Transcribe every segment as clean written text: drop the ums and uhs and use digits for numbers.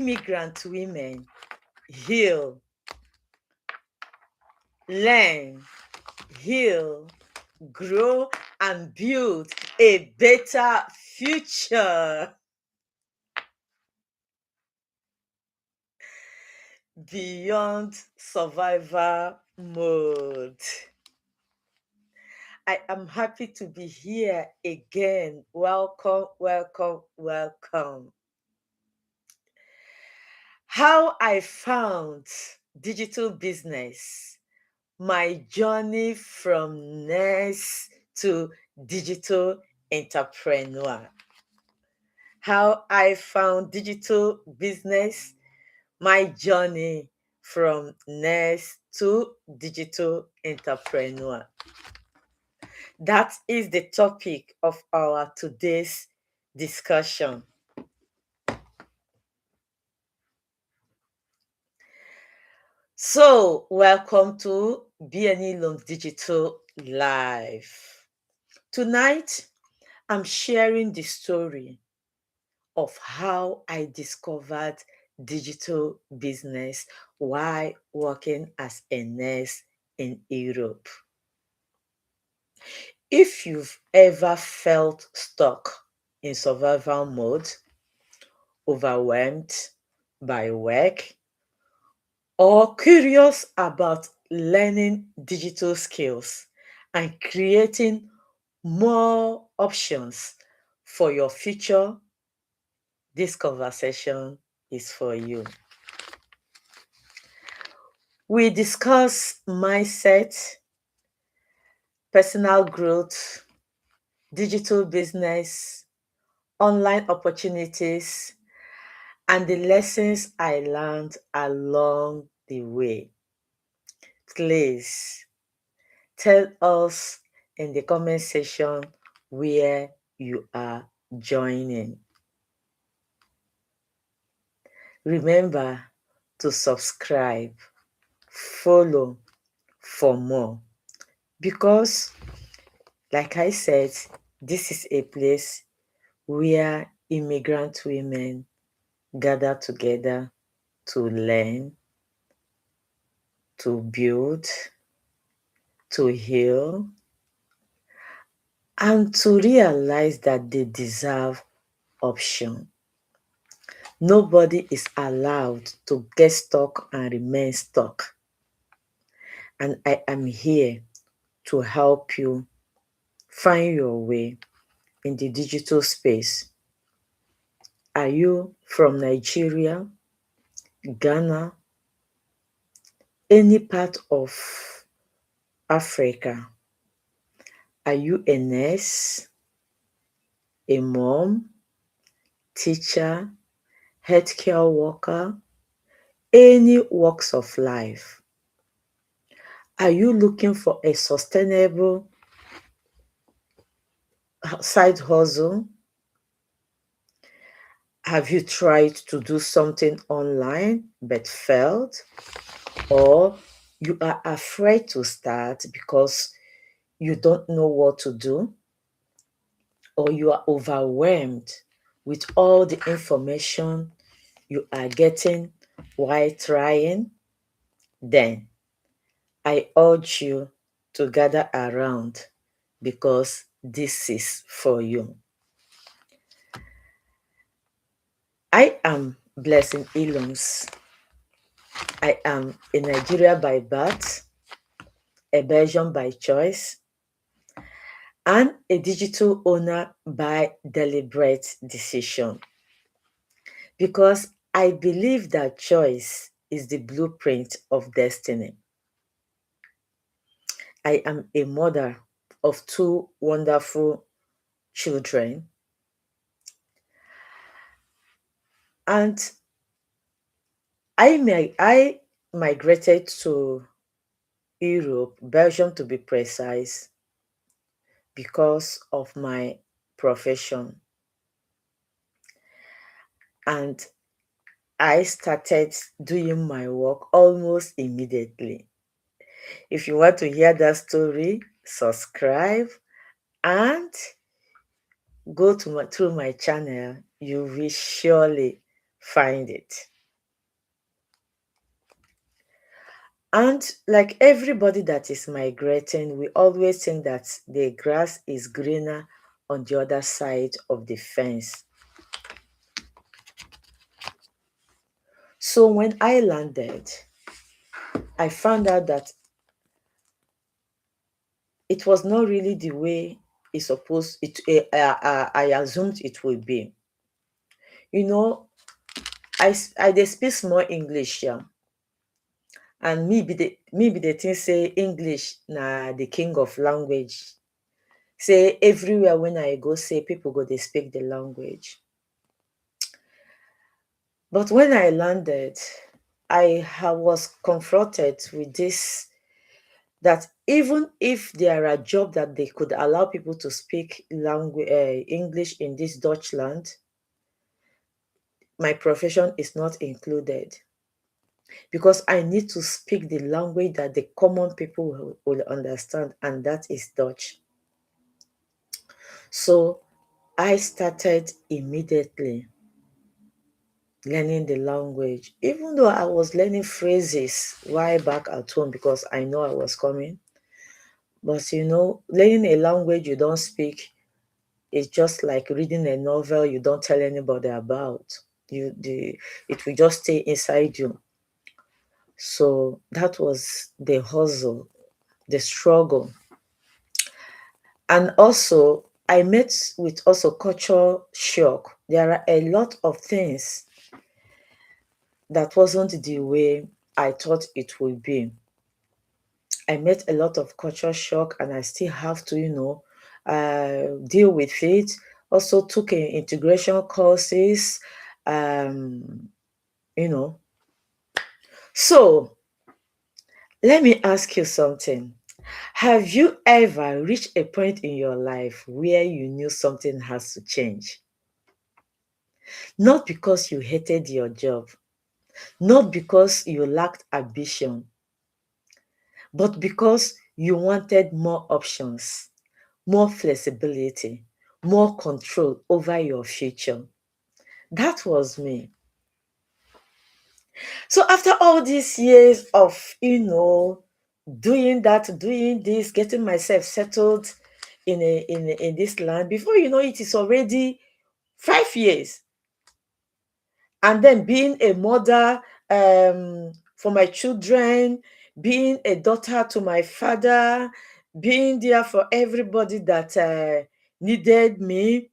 Immigrant women heal, learn, heal, grow, and build a better future beyond survival mode. I am happy to be here again. Welcome, welcome, welcome. How I found digital business, my journey from nurse to digital entrepreneur. How I found digital business, my journey from nurse to digital entrepreneur. That is the topic of our today's discussion. So, welcome to BNILOMS Digital Live. Tonight, I'm sharing the story of how I discovered digital business while working as a nurse in Europe. If you've ever felt stuck in survival mode, overwhelmed by work, or curious about learning digital skills and creating more options for your future, this conversation is for you. We discuss mindset, personal growth, digital business, online opportunities, and the lessons I learned along the way. Please tell us in the comment section where you are joining. Remember to subscribe, follow for more, because, like I said, this is a place where immigrant women gather together to learn, to build, to heal, and to realize that they deserve option. Nobody is allowed to get stuck and remain stuck. And I am here to help you find your way in the digital space. Are you from Nigeria, Ghana, any part of Africa? Are you a nurse, a mom, teacher, healthcare worker, any walks of life? Are you looking for a sustainable side hustle? Have you tried to do something online but failed? Or you are afraid to start because you don't know what to do? Or you are overwhelmed with all the information you are getting while trying? Then I urge you to gather around, because this is for you. I am Blessing Ilums. I am a Nigerian by birth, a Belgian by choice, and a digital owner by deliberate decision. Because I believe that choice is the blueprint of destiny. I am a mother of two wonderful children, and I migrated to Europe, Belgium to be precise, because of my profession. And I started doing my work almost immediately. If you want to hear that story, subscribe and go through my channel. You will surely find it. And like everybody that is migrating, we always think that the grass is greener on the other side of the fence. So when I landed, I found out that it was not really the way it supposed it I assumed it would be. You know, I dey speak small English, yeah. And me be the thing say English na the king of language. Say everywhere when I go, say people go they speak the language. But when I landed, was confronted with this, that even if there are jobs that they could allow people to speak language English in this Dutchland, my profession is not included, because I need to speak the language that the common people will understand, and that is Dutch. So I started immediately learning the language, even though I was learning phrases while back at home because I know I was coming. But learning a language you don't speak is just like reading a novel you don't tell anybody about. It will just stay inside you. So that was the hustle, the struggle. And also I met with also culture shock. There are a lot of things that wasn't the way I thought it would be. I met a lot of culture shock, and I still have to, deal with it. Also took integration courses, um, you know. So let me ask you something. Have you ever reached a point in your life where you knew something has to change? Not because you hated your job, not because you lacked ambition, but because you wanted more options, more flexibility, more control over your future. That was me. So after all these years of, doing that, doing this, getting myself settled in this land, before you know it is already 5 years. And then being a mother for my children, being a daughter to my father, being there for everybody that needed me.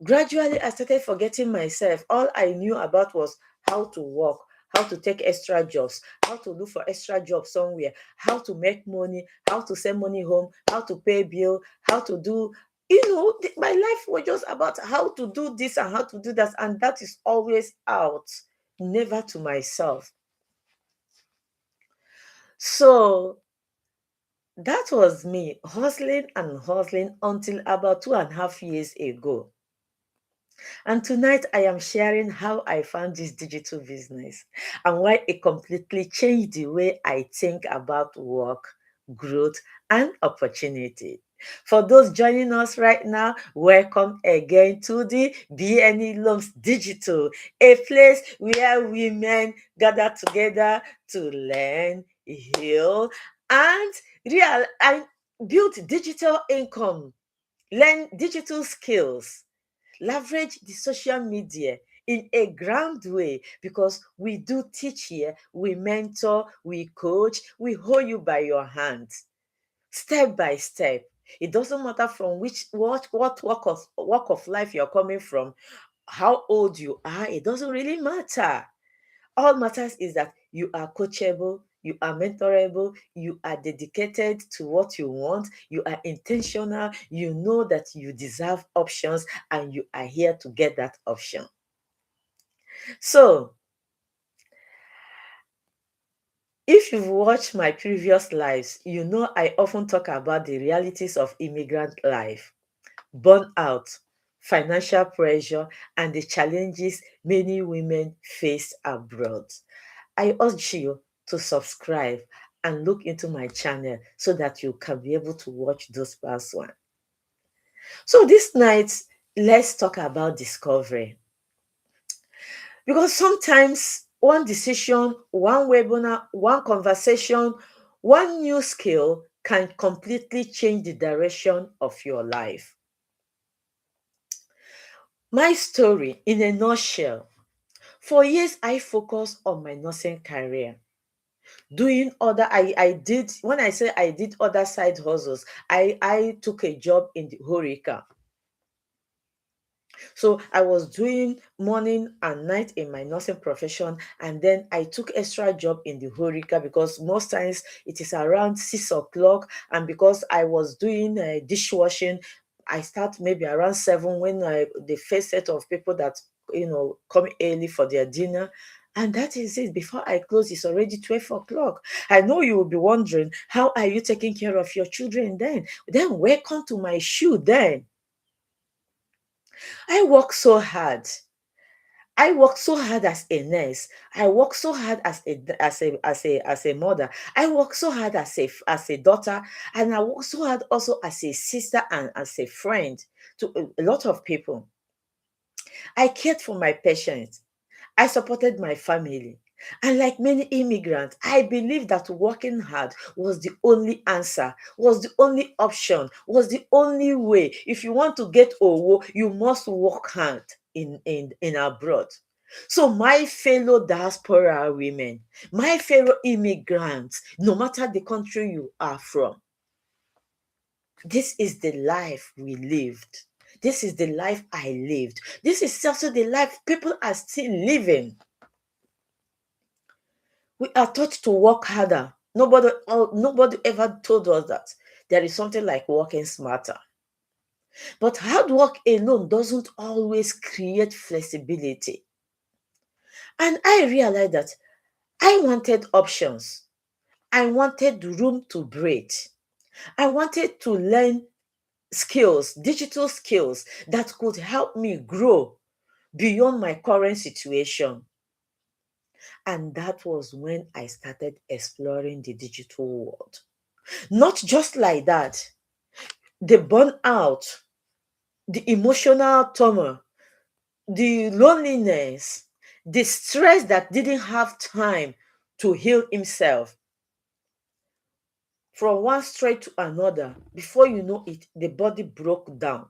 Gradually, I started forgetting myself. All I knew about was how to work, how to take extra jobs, how to look for extra jobs somewhere, how to make money, how to send money home, how to pay bill, how to do, my life was just about how to do this and how to do that. And that is always out, never to myself. So that was me hustling and hustling until about 2.5 years ago. And tonight I am sharing how I found this digital business and why it completely changed the way I think about work, growth, and opportunity. For those joining us right now, welcome again to the BNILOMS Digital, a place where women gather together to learn, heal, and build digital income, learn digital skills, leverage the social media in a grand way, because we do teach here, we mentor, we coach, we hold you by your hand, step by step. It doesn't matter from what walk of life you're coming from, how old you are, it doesn't really matter. All matters is that you are coachable, you are mentorable, you are dedicated to what you want, you are intentional, you know that you deserve options, and you are here to get that option. So, if you've watched my previous lives, you know I often talk about the realities of immigrant life, burnout, financial pressure, and the challenges many women face abroad. I urge you to subscribe and look into my channel so that you can be able to watch those past one. So this night, let's talk about discovery. Because sometimes One decision, one webinar, one conversation, one new skill can completely change the direction of your life. My story in a nutshell. For years, I focused on my nursing career. Doing other, I did, when I say I did other side hustles, I took a job in the Horeca. So I was doing morning and night in my nursing profession, and then I took extra job in the Horeca because most times it is around 6 o'clock, and because I was doing dishwashing, I start maybe around 7 when the first set of people that come early for their dinner. And that is it. Before I close, it's already 12 o'clock. I know you will be wondering, how are you taking care of your children then? Then welcome to my shoe then. I work so hard. I work so hard as a nurse. I work so hard as a mother. I work so hard as a daughter, and I work so hard also as a sister and as a friend to a lot of people. I cared for my patients. I supported my family. And like many immigrants, I believe that working hard was the only answer, was the only option, was the only way. If you want to get Owo, you must work hard in abroad. So my fellow diaspora women, my fellow immigrants, no matter the country you are from, this is the life we lived. This is the life I lived. This is also the life people are still living. We are taught to work harder. Nobody ever told us that there is something like working smarter. But hard work alone doesn't always create flexibility. And I realized that I wanted options. I wanted room to breathe. I wanted to learn skills, digital skills that could help me grow beyond my current situation. And that was when I started exploring the digital world. Not just like that, the burnout, the emotional trauma, the loneliness, the stress that didn't have time to heal himself from one straight to another. Before you know it, the body broke down.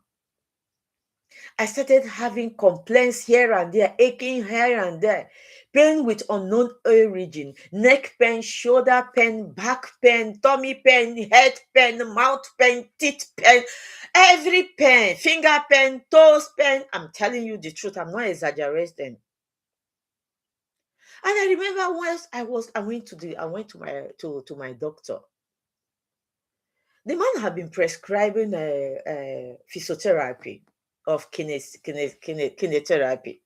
I started having complaints here and there, aching here and there, pain with unknown origin, neck pain, shoulder pain, back pain, tummy pain, head pain, mouth pain, teeth pain, every pain, finger pain, toes pain. I'm telling you the truth, I'm not exaggerating. And I remember once I went to my doctor. The man had been prescribing physiotherapy of kinetherapy.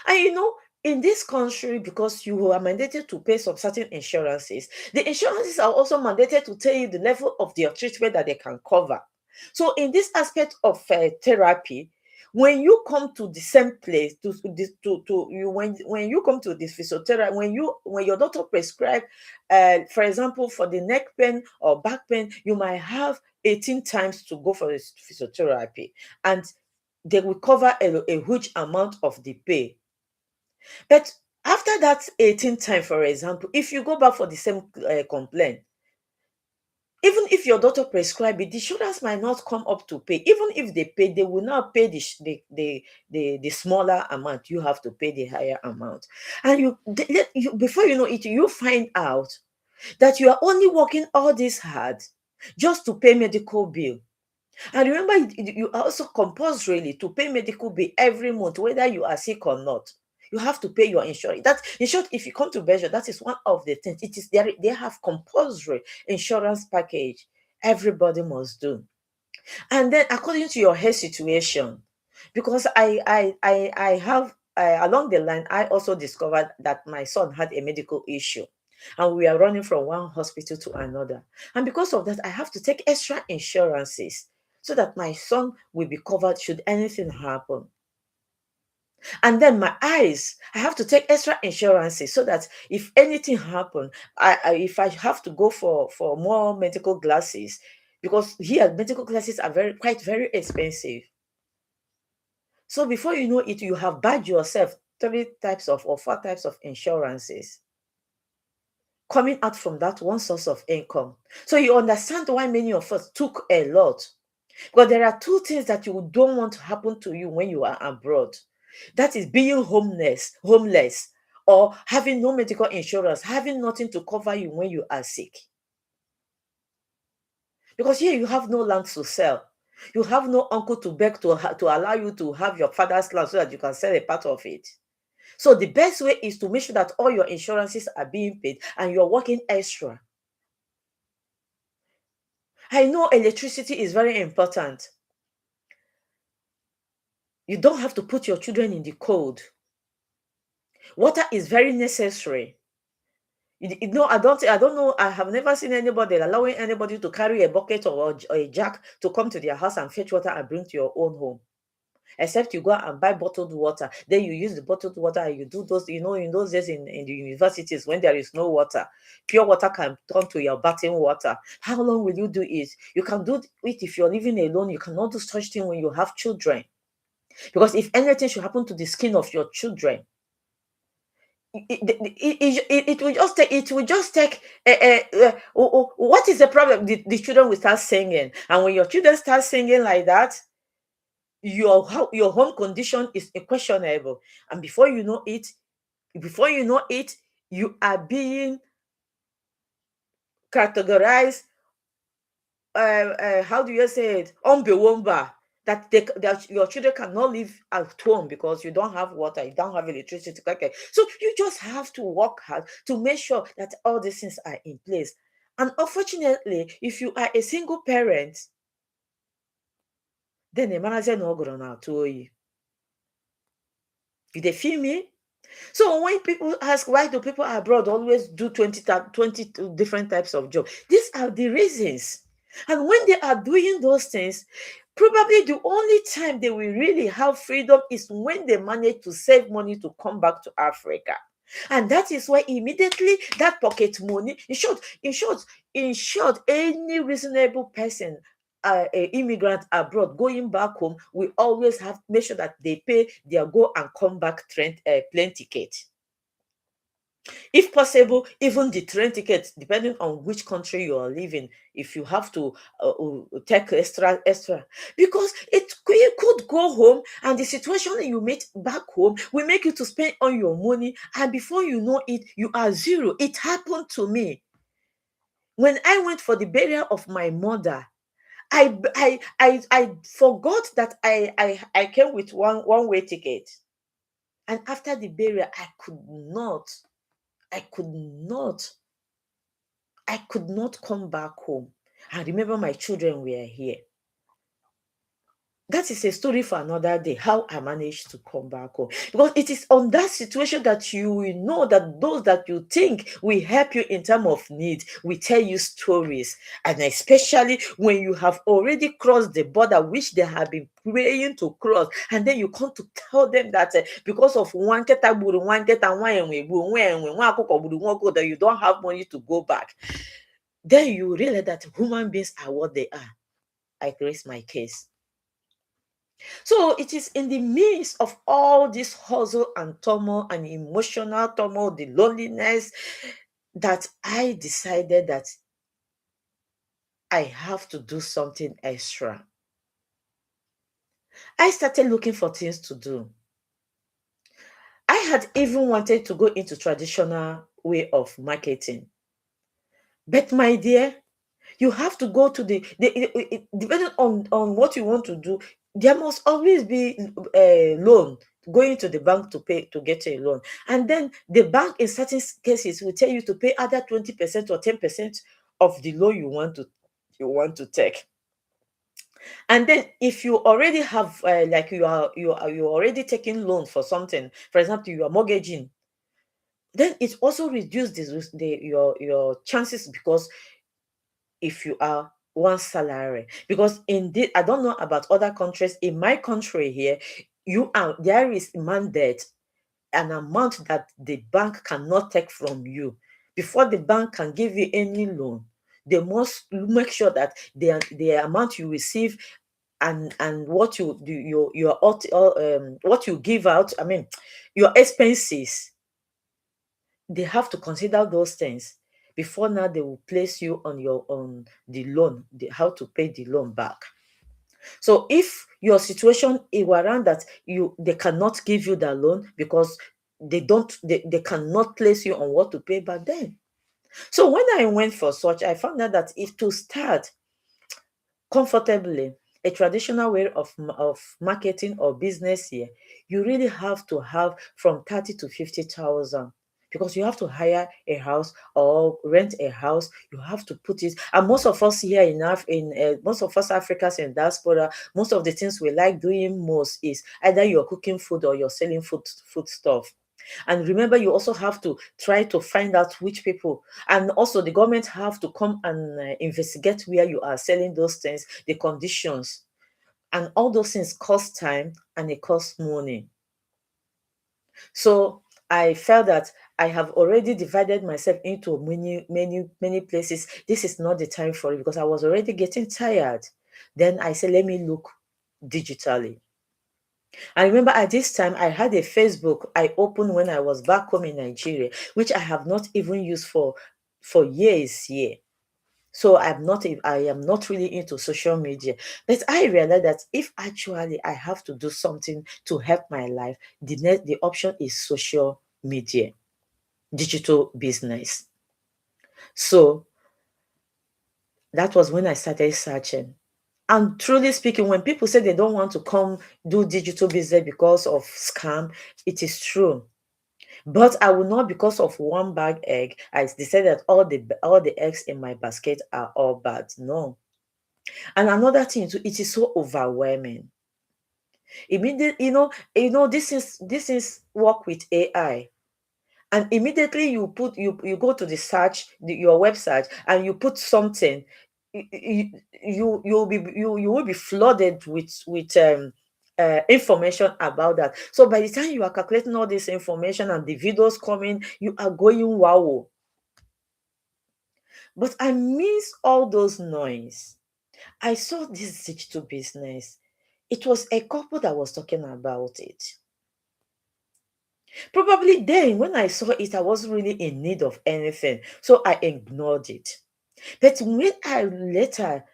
And in this country, because you are mandated to pay some certain insurances, the insurances are also mandated to tell you the level of their treatment that they can cover. So in this aspect of therapy, when you come to the same place to you when you come to this physiotherapy, when your doctor prescribe, for example, for the neck pain or back pain, you might have 18 times to go for this physiotherapy, and they will cover a huge amount of the pay. But after that 18 time, for example, if you go back for the same complaint, even if your doctor prescribe it, the insurance might not come up to pay. Even if they pay, they will not pay the smaller amount. You have to pay the higher amount. And before you know it, you find out that you are only working all this hard just to pay medical bill. And remember, you are also compulsory to pay medical bill every month, whether you are sick or not. You have to pay your insurance. That, in short, if you come to Belgium, that is one of the things. It is they have compulsory insurance package. Everybody must do. And then according to your health situation, because I have along the line, I also discovered that my son had a medical issue, and we are running from one hospital to another. And because of that, I have to take extra insurances so that my son will be covered should anything happen. And then my eyes, I have to take extra insurances so that if anything happen, if I have to go for more medical glasses, because here medical glasses are very expensive. So before you know it, you have badged yourself three types of or four types of insurances coming out from that one source of income. So you understand why many of us took a lot. Because there are two things that you don't want to happen to you when you are abroad. That is being homeless, or having no medical insurance, having nothing to cover you when you are sick. Because here you have no land to sell. You have no uncle to beg to allow you to have your father's land so that you can sell a part of it. So the best way is to make sure that all your insurances are being paid and you're working extra. I know electricity is very important. You don't have to put your children in the cold. Water is very necessary. I don't know. I have never seen anybody allowing anybody to carry a bucket or a jack to come to their house and fetch water and bring to your own home. Except you go and buy bottled water. Then you use the bottled water and you do those, in those days in the universities when there is no water, pure water can turn to your bathing water. How long will you do it? You can do it if you're living alone. You cannot do such thing when you have children. Because if anything should happen to the skin of your children, it will just take what is the problem? The children will start singing, and when your children start singing like that, your home condition is questionable, and before you know it, you are being categorized, how do you say it, unbewomba, that your children cannot live at home because you don't have water, you don't have electricity. Okay. So you just have to work hard to make sure that all these things are in place. And unfortunately, if you are a single parent, then the manager no go na to you. You dey feel me? So when people ask why do people abroad always do 20 different types of jobs, these are the reasons. And when they are doing those things, probably the only time they will really have freedom is when they manage to save money to come back to Africa. And that is why immediately that pocket money, in short, any reasonable person, immigrant abroad going back home, we always have to make sure that they pay their go and come back plane ticket. If possible, even the train ticket, depending on which country you are living, if you have to take extra, because you could go home and the situation that you meet back home will make you to spend on your money, and before you know it, you are zero. It happened to me when I went for the burial of my mother. I forgot that I came with one way ticket, and after the burial, I could not come back home. I remember my children were here. That is a story for another day, how I managed to come back home. Because it is on that situation that you will know that those that you think will help you in time of need will tell you stories. And especially when you have already crossed the border, which they have been praying to cross, and then you come to tell them that because of that you don't have money to go back. Then you realize that human beings are what they are. I raise my case. So it is in the midst of all this hustle and turmoil and emotional turmoil, the loneliness, that I decided that I have to do something extra. I started looking for things to do. I had even wanted to go into traditional way of marketing. But my dear, you have to go to depending on what you want to do, there must always be a loan, going to the bank to get a loan. And then the bank in certain cases will tell you to pay either 20% or 10% of the loan you want to take. And then if you already have like you already taking loan for something, for example, you are mortgaging, then it also reduces your chances, because if you are one salary, because indeed, I don't know about other countries. In my country here, there is mandate, an amount that the bank cannot take from you. Before the bank can give you any loan, they must make sure that the amount you receive and what you do, what you give out, I mean, your expenses, they have to consider those things before now they will place you on your on the loan, how to pay the loan back. So if your situation is around that, they cannot give you the loan because they cannot place you on what to pay back then. So when I went for such, I found out that if to start comfortably a traditional way of marketing or business here, you really have to have from 30 to 50,000, because you have to hire a house or rent a house. You have to put it, and most of us here most of us Africans in diaspora, most of the things we like doing most is either you're cooking food or you're selling food stuff. And remember, you also have to try to find out which people, and also the government have to come and investigate where you are selling those things, the conditions, and all those things cost time and it costs money. So I felt that I have already divided myself into many places. This is not the time for it, because I was already getting tired. Then I said, let me look digitally. I remember at this time I had a Facebook I opened when I was back home in Nigeria, which I have not even used for years here. So I am not really into social media. But I realized that if actually I have to do something to help my life, the option is social media, digital business. So that was when I started searching. And truly speaking, when people say they don't want to come do digital business because of scam, it is true. But I will not, because of one bag egg, I decided that all the eggs in my basket are all bad. No. And another thing too, it is so overwhelming. Immediately, this is work with AI. And immediately you go to the search, your website, and you put something, you will be flooded with information about that. So by the time you are calculating all this information and the videos coming, you are going wow. But I miss all those noise. I saw this digital business. It was a couple that was talking about it. Probably then, when I saw it, I wasn't really in need of anything, so I ignored it. But when I later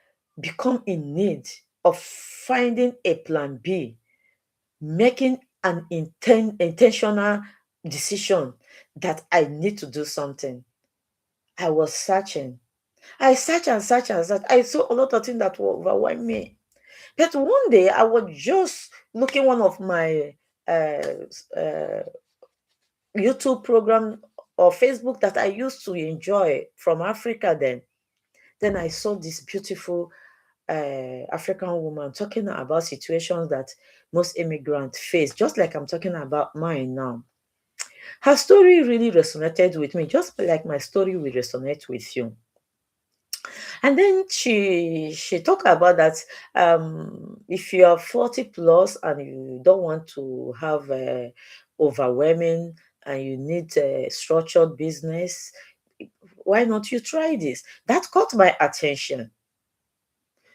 become in need of finding a plan B, making an intentional decision that I need to do something, I was searching. I searched and searched and searched. I saw a lot of things that were overwhelming me. But one day I was just looking one of my uh, uh, YouTube program or Facebook that I used to enjoy from Africa then. Then I saw this beautiful African woman talking about situations that most immigrants face, just like I'm talking about mine now. Her story really resonated with me, just like my story will resonate with you. And then she talked about that if you are 40 plus and you don't want to have overwhelming and you need a structured business, why not you try this? That caught my attention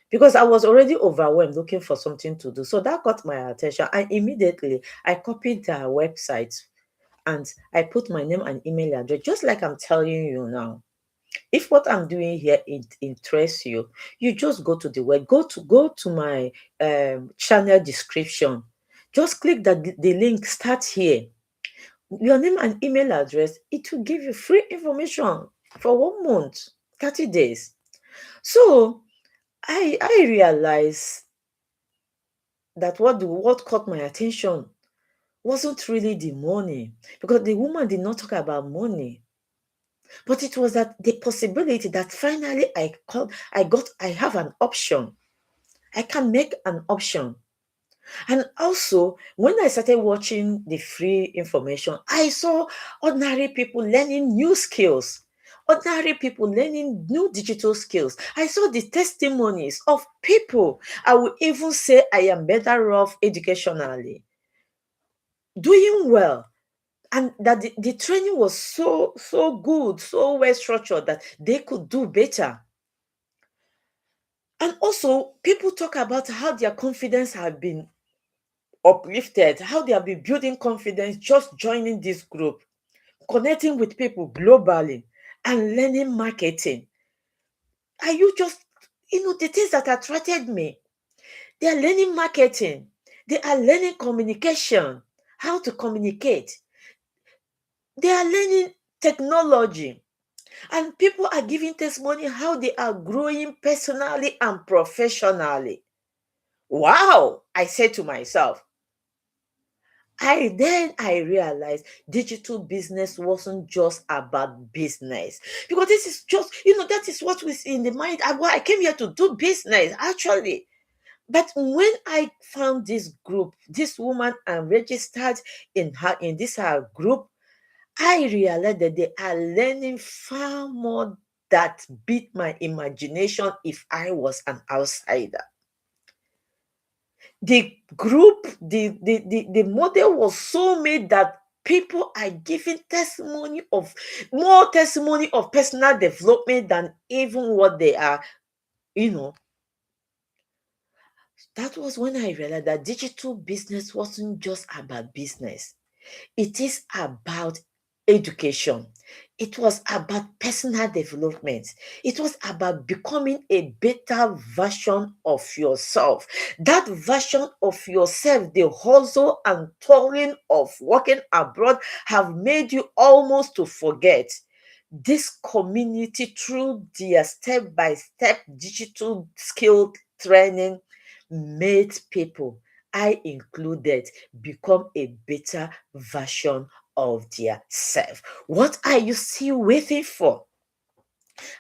because I was already overwhelmed looking for something to do. So that caught my attention. And immediately I copied their website and I put my name and email address, just like I'm telling you now. If what I'm doing here interests you, you just go to the web, go to my channel description. Just click the link, start here. Your name and email address, it will give you free information for 1 month, 30 days. So I realized that what caught my attention wasn't really the money, because the woman did not talk about money. But it was that the possibility that finally I have an option. I can make an option. And also, when I started watching the free information, I saw ordinary people learning new skills, ordinary people learning new digital skills. I saw the testimonies of people. I would even say I am better off educationally, doing well, and that the training was so good, so well structured that they could do better. And also, people talk about how their confidence have been uplifted, how they have been building confidence just joining this group, connecting with people globally, and learning marketing. Are you just, the things that attracted me? They are learning marketing, they are learning communication, how to communicate, they are learning technology, and people are giving testimony how they are growing personally and professionally. Wow, I said to myself, I realized digital business wasn't just about business, because this is just, that is what was in the mind. I came here to do business actually. But when I found this group, this woman, and registered in this her group, I realized that they are learning far more that beat my imagination if I was an outsider. The group, the model was so made that people are giving more testimony of personal development than even what they are, you know. That was when I realized that digital business wasn't just about business. It is about education. It was about personal development. It was about becoming a better version of yourself. That version of yourself, the hustle and toiling of working abroad have made you almost to forget. This community, through their step-by-step digital skill training, made people, I included, become a better version of their self. What are you still waiting for?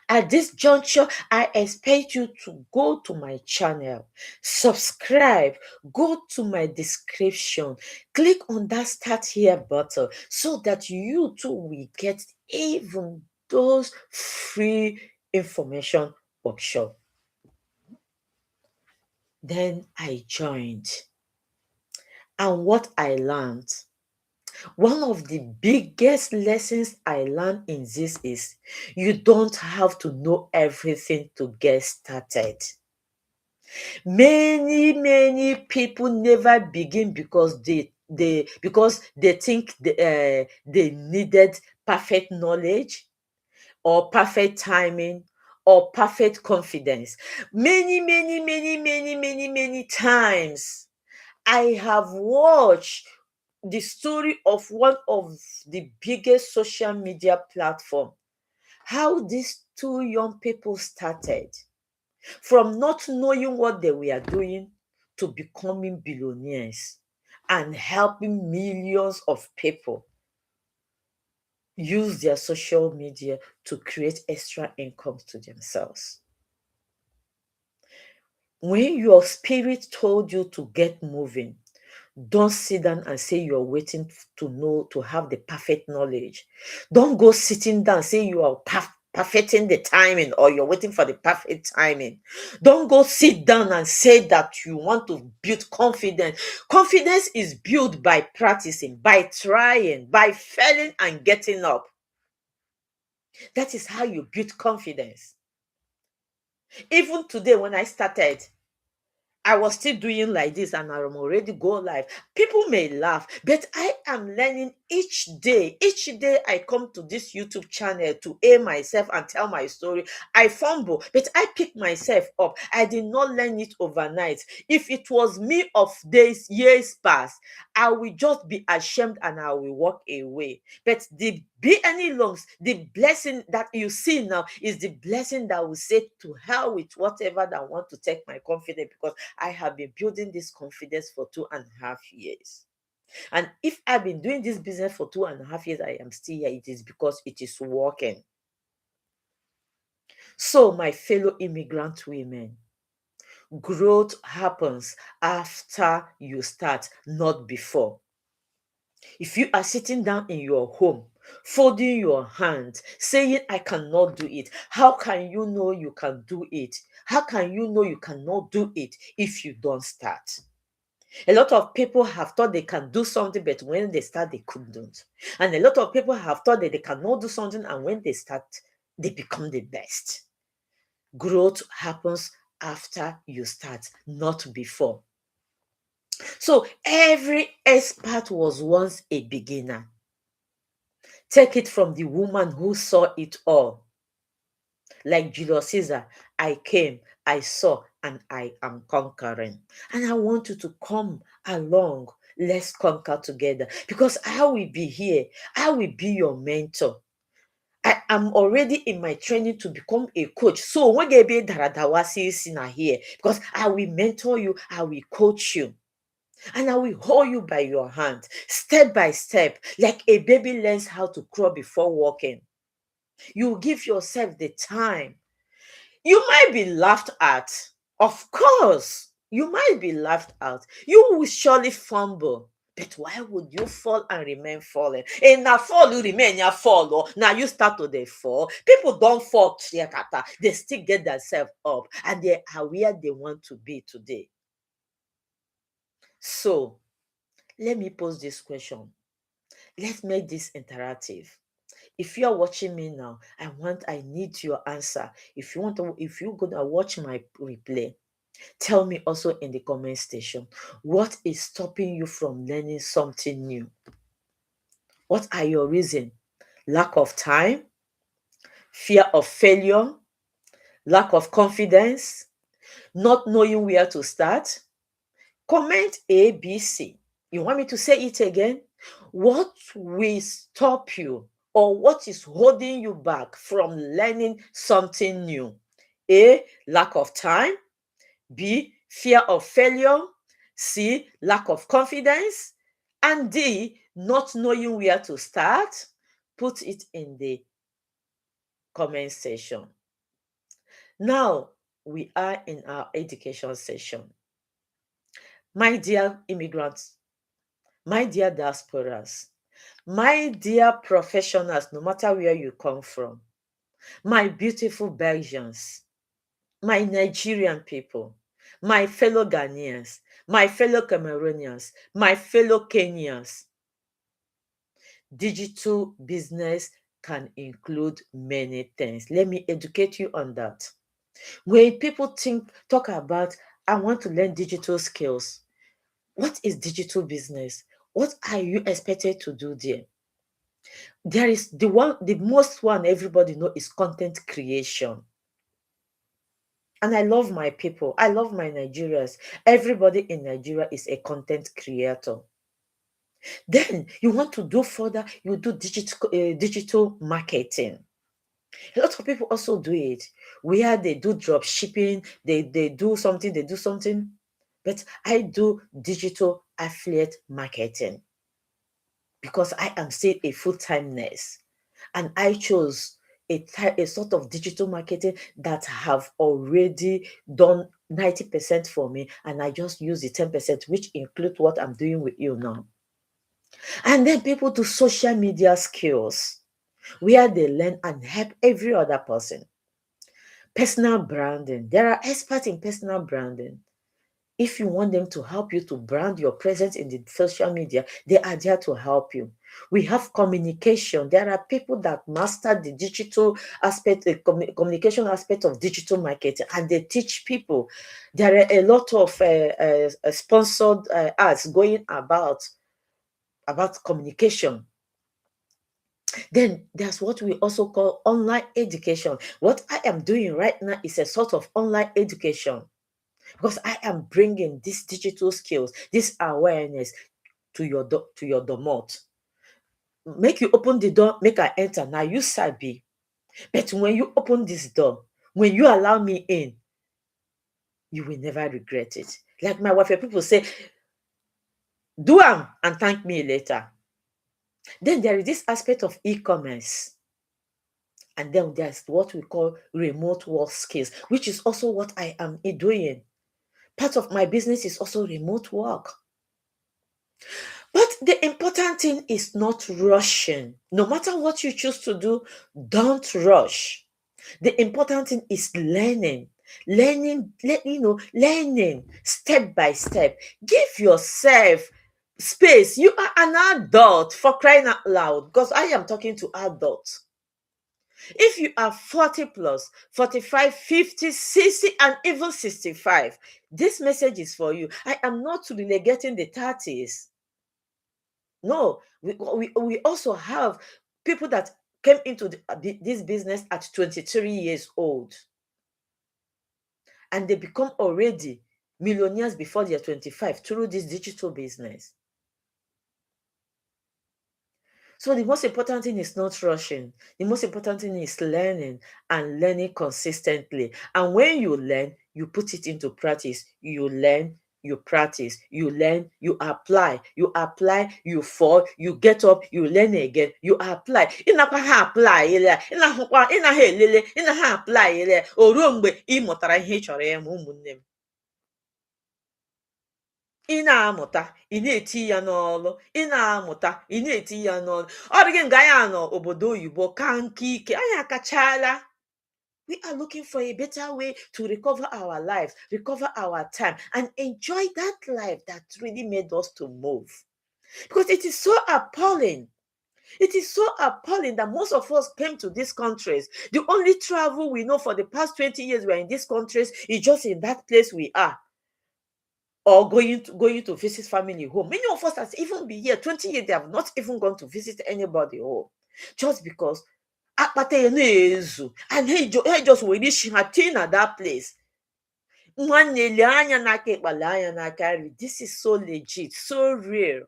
At this juncture, I expect you to go to my channel, subscribe, go to my description, click on that start here button so that you too will get even those free information workshop. Then I joined. And what I learned, one of the biggest lessons I learned in this is you don't have to know everything to get started. Many people never begin because they think they needed perfect knowledge or perfect timing or perfect confidence. Many times I have watched the story of one of the biggest social media platform, how these two young people started from not knowing what they were doing to becoming billionaires and helping millions of people use their social media to create extra income to themselves. When your spirit told you to get moving, don't sit down and say you're waiting to know, to have the perfect knowledge. Don't go sitting down and say you are perfecting the timing or you're waiting for the perfect timing. Don't go sit down and say that you want to build confidence. Confidence is built by practicing, by trying, by failing and getting up. That is how you build confidence. Even today, when I started, I was still doing like this and I'm already go live. People may laugh, but I am learning each day. Each day I come to this YouTube channel to air myself and tell my story. I fumble, but I pick myself up. I did not learn it overnight. If it was me of days, years past, I will just be ashamed and I will walk away. But the BNILOMS, the blessing that you see now is the blessing that will say to hell with whatever that want to take my confidence, because I have been building this confidence for 2.5 years. And if I've been doing this business for 2.5 years, I am still here, it is because it is working. So, my fellow immigrant women, growth happens after you start, not before. If you are sitting down in your home, folding your hands, saying, I cannot do it, how can you know you can do it? How can you know you cannot do it if you don't start? A lot of people have thought they can do something, but when they start, they couldn't. And a lot of people have thought that they cannot do something, and when they start, they become the best. Growth happens after you start, not before. So every expert was once a beginner. Take it from the woman who saw it all. Like Julius Caesar, I came, I saw, and I am conquering. And I want you to come along. Let's conquer together. Because I will be here. I will be your mentor. I am already in my training to become a coach. So when you be daradawasi here, because I will mentor you, I will coach you. And I will hold you by your hand, step by step, like a baby learns how to crawl before walking. You give yourself the time. You might be laughed at. Of course, you might be laughed at. You will surely fumble. But why would you fall and remain falling? And now fall, you remain, you fall. Oh, now you start to the fall. People don't fall, they still get themselves up and they are where they want to be today. So, let me pose this question. Let's make this interactive. If you are watching me now, I need your answer. If you're gonna watch my replay, tell me also in the comment section, what is stopping you from learning something new? What are your reasons? Lack of time, fear of failure, lack of confidence, not knowing where to start? Comment A, B, C. You want me to say it again? What will stop you or what is holding you back from learning something new? A, lack of time. B, fear of failure. C, lack of confidence. And D, not knowing where to start. Put it in the comment section. Now, we are in our education session. My dear immigrants, my dear diasporas, my dear professionals, no matter where you come from, my beautiful Belgians, my Nigerian people, my fellow Ghanaians, my fellow Cameroonians, my fellow Kenyans, digital business can include many things. Let me educate you on that. When people talk about, I want to learn digital skills, what is digital business? What are you expected to do there? There is the most one everybody know is content creation. And I love my people. I love my Nigerians. Everybody in Nigeria is a content creator. Then you want to do further, you do digital marketing. A lot of people also do it, where they do drop shipping, they do something. But I do digital affiliate marketing because I am still a full-time nurse. And I chose a sort of digital marketing that have already done 90% for me. And I just use the 10%, which include what I'm doing with you now. And then people do social media skills, where they learn and help every other person. Personal branding. There are experts in personal branding. If you want them to help you to brand your presence in the social media, they are there to help you. We have communication. There are people that master the digital aspect, the communication aspect of digital marketing, and they teach people. There are a lot of sponsored ads going about communication. Then there's what we also call online education. What I am doing right now is a sort of online education, because I am bringing these digital skills, this awareness to your domot. Make you open the door, make I enter. Now you sabi. But when you open this door, when you allow me in, you will never regret it. Like my wife, people say, do am and thank me later. Then there is this aspect of e-commerce. And then there's what we call remote work skills, which is also what I am doing. Part of my business is also remote work. But the important thing is not rushing. No matter what you choose to do, don't rush. The important thing is learning step by step. Give yourself space. You are an adult, for crying out loud, because I am talking to adults. If you are 40 plus, 45, 50, 60, and even 65, this message is for you. I am not relegating the 30s. No, we also have people that came into this business at 23 years old, and they become already millionaires before they're 25 through this digital business. So the most important thing is not rushing. The most important thing is learning, and learning consistently. And when you learn, you put it into practice. You learn, you practice, you learn, you apply, you fall, you get up, you learn again, you apply. Ịnakwa ha apply ile, ịna ha elele, ịna ha apply ile, o ruo mgbe ị mụtara ihe ị chọrọ ịmụ, ụmụnne m. Ị na-amụta, ị na-eti ya n'ọlụ, ị na-amụta, ị na-eti ya n'ọlụ. Ọ dịghị nga anyị nọ obodo oyibo ka nke ike, anyị akachala. We are looking for a better way to recover our lives, recover our time, and enjoy that life that really made us to move. Because it is so appalling. It is so appalling that most of us came to these countries. The only travel we know for the past 20 years we are in these countries is just in that place we are. Or going to visit family home. Many of us has even been here 20 years, they have not even gone to visit anybody home. Just because and he just were at that place. This is so legit, so real.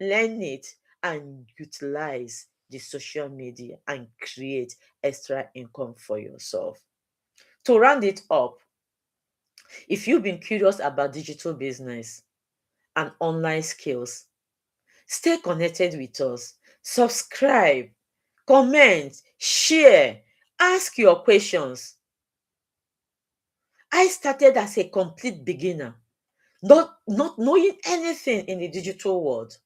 Learn it and utilize the social media and create extra income for yourself. To round it up, if you've been curious about digital business and online skills, stay connected with us. Subscribe, comment, share, ask your questions. I started as a complete beginner, not knowing anything in the digital world.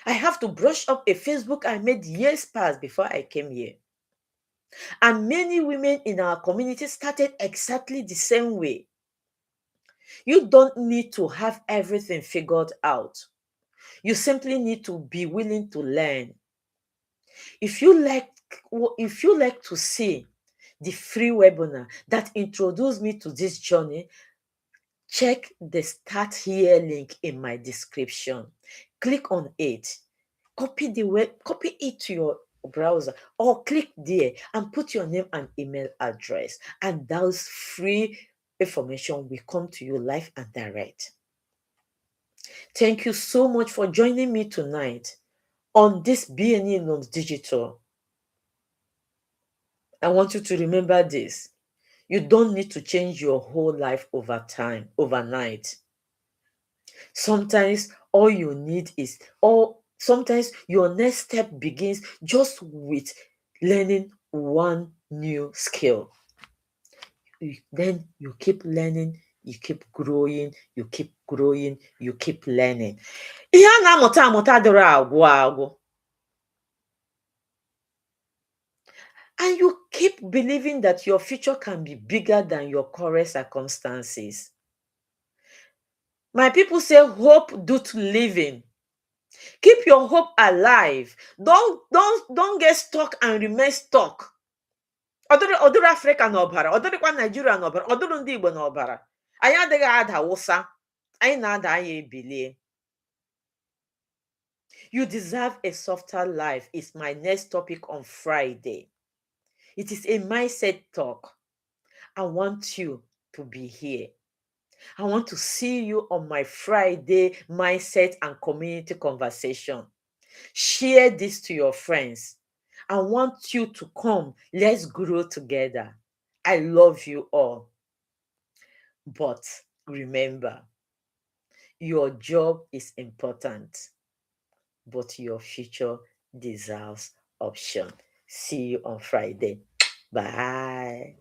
I have to brush up a Facebook I made years past before I came here. And many women in our community started exactly the same way. You don't need to have everything figured out. You simply need to be willing to learn. If you like to see the free webinar that introduced me to this journey, check the Start Here link in my description. Click on it. Copy it to your browser, or click there and put your name and email address, and those free information will come to you live and direct. Thank you so much for joining me tonight on this BNILOMS Digital. I want you to remember this. You don't need to change your whole life overnight. Sometimes all you need is, sometimes your next step begins just with learning one new skill. Then you keep learning, you keep growing, you keep growing, you keep learning. Ihe a na-amụta adịrọ agwụ agwụ. And you keep believing that your future can be bigger than your current circumstances. My people say hope doth living. Keep your hope alive. Don't get stuck and remain stuck. Ọdụrụ Africa n'ọbara, ọdụrụkwa Nigeria n'ọbara, ọdụrụ ndị Igbo n'ọbara. Anyị adịghị ada wụsa, anyị na-ada anyị ebilie. You deserve a softer life is my next topic on Friday. It is a mindset talk. I want you to be here. I want to see you on my Friday mindset and community conversation. Share this to your friends. I want you to come. Let's grow together. I love you all. But remember, your job is important, but your future deserves option. See you on Friday. Bye.